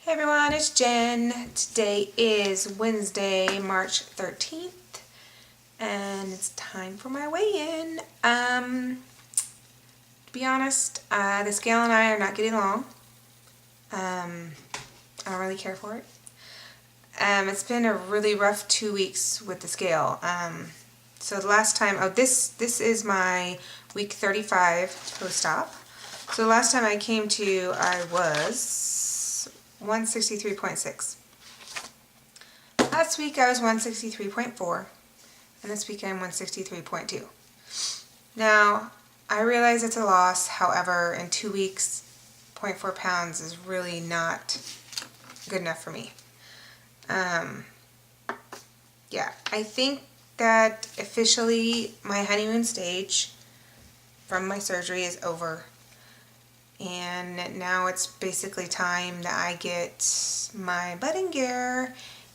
Hey everyone, it's Jen. Today is Wednesday, March 13th, and it's time for my weigh-in. To be honest, the scale and I are not getting along. I don't really care for it. It's been a really rough 2 weeks with the scale. So the last time, this is my week 35 post-op. So the last time I came to you, I was 163.6. Last week I was 163.4, and this week I'm 163.2. Now, I realize it's a loss, however, in 2 weeks, 0.4 pounds is really not good enough for me. Yeah, I think that officially my honeymoon stage from my surgery is over. And now it's basically time that I get my butt in gear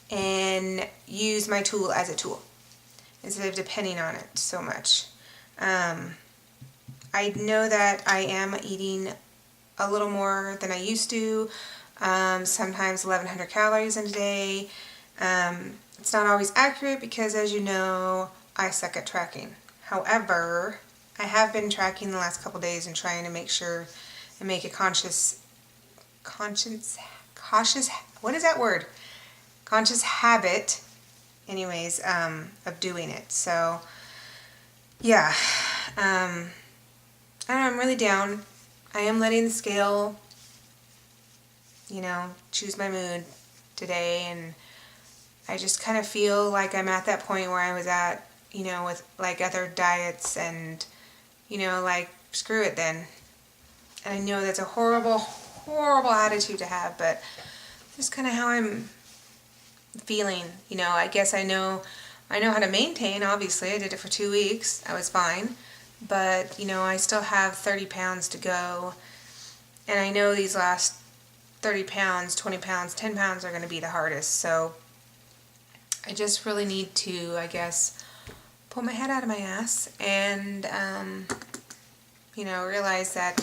and use my tool as a tool instead of depending on it so much. I know that I am eating a little more than I used to, sometimes 1,100 calories in a day. It's not always accurate because, as you know, I suck at tracking. However, I have been tracking the last couple days and trying to make sure and make a cautious, what is that word? Conscious habit, anyways, of doing it. So, yeah, I don't know, I'm really down. I am letting the scale, choose my mood today, and I just kind of feel like I'm at that point where I was at, with like other diets and, like, screw it then. And I know that's a horrible, horrible attitude to have, but just kind of how I'm feeling. I guess I know how to maintain, obviously. I did it for 2 weeks. I was fine. But, I still have 30 pounds to go. And I know these last 30 pounds, 20 pounds, 10 pounds are going to be the hardest. So I just really need to, I guess, pull my head out of my ass and, realize that,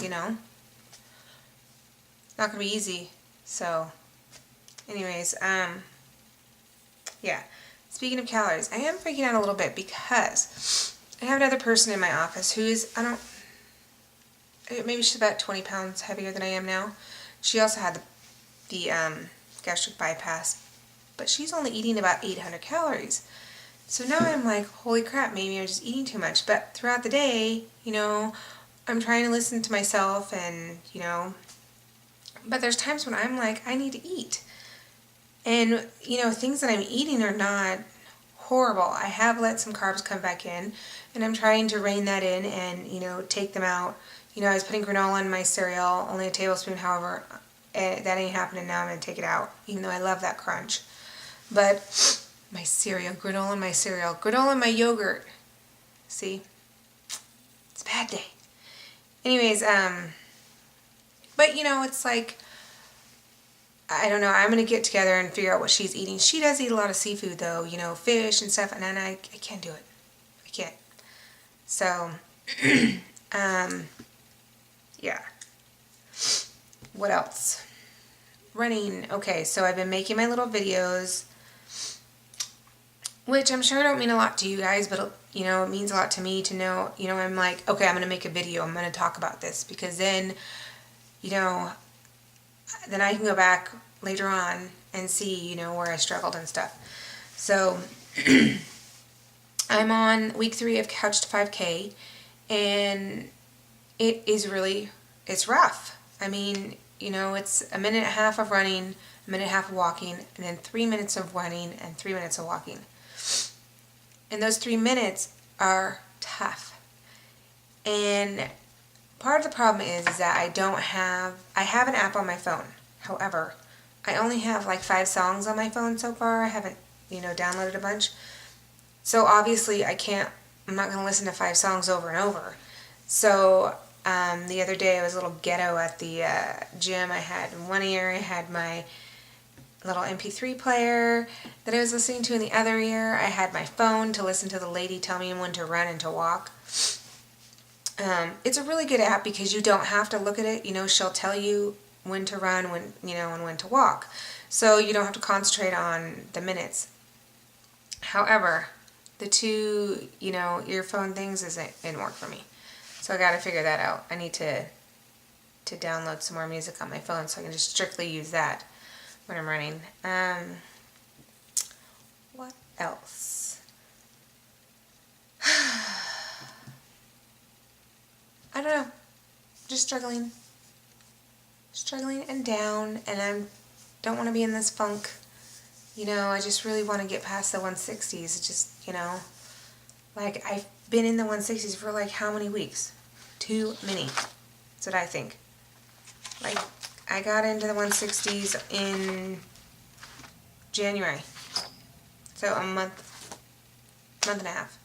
not going to be easy. So, anyways, yeah. Speaking of calories, I am freaking out a little bit because I have another person in my office who's, maybe she's about 20 pounds heavier than I am now. She also had the gastric bypass, but she's only eating about 800 calories. So now I'm like, holy crap, maybe I'm just eating too much. But throughout the day, I'm trying to listen to myself and, but there's times when I'm like, I need to eat. And, things that I'm eating are not horrible. I have let some carbs come back in, and I'm trying to rein that in and, take them out. I was putting granola in my cereal, only a tablespoon, however, that ain't happening now. I'm going to take it out, even though I love that crunch. But my cereal, granola in my cereal, granola in my yogurt. See? It's a bad day. Anyways, but it's like, I don't know, I'm going to get together and figure out what she's eating. She does eat a lot of seafood though, fish and stuff, and then I can't do it. I can't. So, yeah. What else? Running. Okay, so I've been making my little videos, which I'm sure don't mean a lot to you guys, but it means a lot to me to know, I'm like, okay, I'm going to make a video, I'm going to talk about this, because then, then I can go back later on and see, where I struggled and stuff. So, I'm on week 3 of Couch to 5K, and it is really, it's rough. I mean, it's a minute and a half of running, a minute and a half of walking, and then 3 minutes of running and 3 minutes of walking. And those 3 minutes are tough. And part of the problem is that I have an app on my phone. However, I only have like 5 songs on my phone so far. I haven't, downloaded a bunch. So obviously I'm not going to listen to 5 songs over and over. So the other day I was a little ghetto at the gym. I had in one ear, I had my little MP3 player that I was listening to in the other ear. I had my phone to listen to the lady tell me when to run and to walk. It's a really good app because you don't have to look at it. She'll tell you when to run, when, and when to walk. So you don't have to concentrate on the minutes. However, the two, earphone things didn't work for me. So I got to figure that out. I need to download some more music on my phone so I can just strictly use that when I'm running. What else? I don't know. Just struggling and down, and I don't want to be in this funk. I just really want to get past the 160s. It's just, like I've been in the 160s for like how many weeks? Too many. That's what I think. Like, I got into the 160s in January. So a month and a half.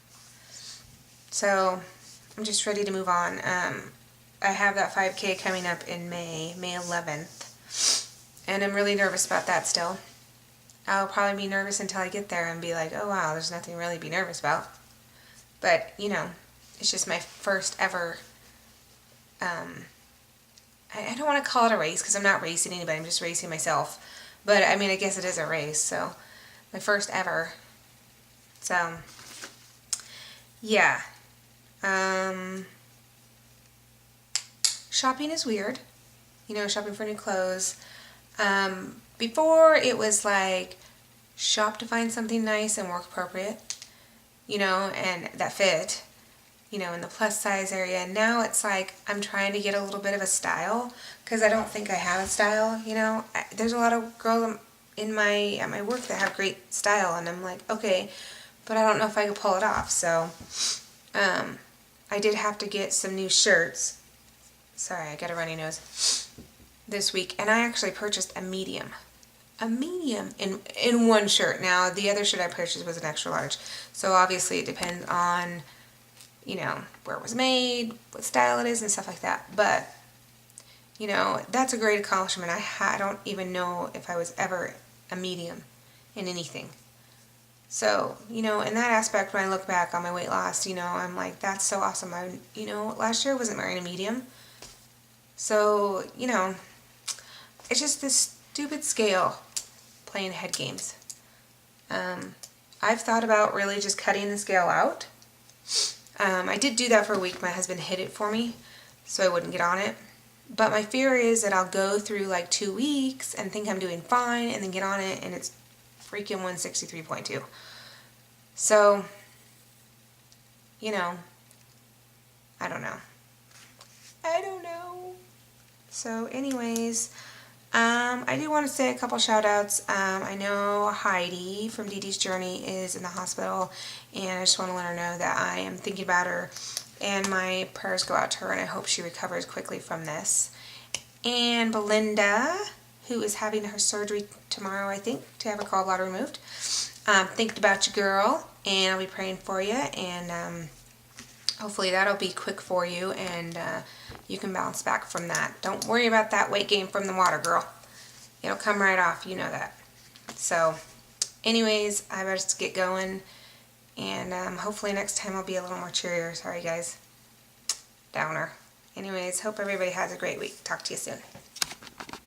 So I'm just ready to move on. I have that 5K coming up in May 11th. And I'm really nervous about that still. I'll probably be nervous until I get there and be like, oh wow, there's nothing really to be nervous about. But, it's just my first ever, I don't want to call it a race because I'm not racing anybody, I'm just racing myself. But, I mean, I guess it is a race, so my first ever. So, yeah. Shopping is weird. Shopping for new clothes. Before it was like shop to find something nice and work appropriate, and that fit, in the plus size area. Now it's like I'm trying to get a little bit of a style because I don't think I have a style, There's a lot of girls at my work that have great style, and I'm like, okay, but I don't know if I could pull it off. So I did have to get some new shirts. Sorry, I got a runny nose. This week, and I actually purchased a medium in one shirt. Now the other shirt I purchased was an extra large, so obviously it depends on where it was made, what style it is, and stuff like that. But that's a great accomplishment. I don't even know if I was ever a medium in anything. So in that aspect, when I look back on my weight loss, I'm like, that's so awesome. Last year I wasn't wearing a medium, so it's just this stupid scale playing head games. I've thought about really just cutting the scale out. I did do that for a week. My husband hid it for me so I wouldn't get on it. But my fear is that I'll go through like 2 weeks and think I'm doing fine and then get on it and it's freaking 163.2. So, I don't know. So anyways, I do want to say a couple shout outs. I know Heidi from Dee Dee's Journey is in the hospital, and I just want to let her know that I am thinking about her, and my prayers go out to her, and I hope she recovers quickly from this. And Belinda, who is having her surgery tomorrow, I think, to have her gallbladder removed. Thinking about you, girl, and I'll be praying for you, and hopefully that'll be quick for you, and you can bounce back from that. Don't worry about that weight gain from the water, girl. It'll come right off, you know that. So, anyways, I better just get going, and hopefully next time I'll be a little more cheerier. Sorry, guys. Downer. Anyways, hope everybody has a great week. Talk to you soon.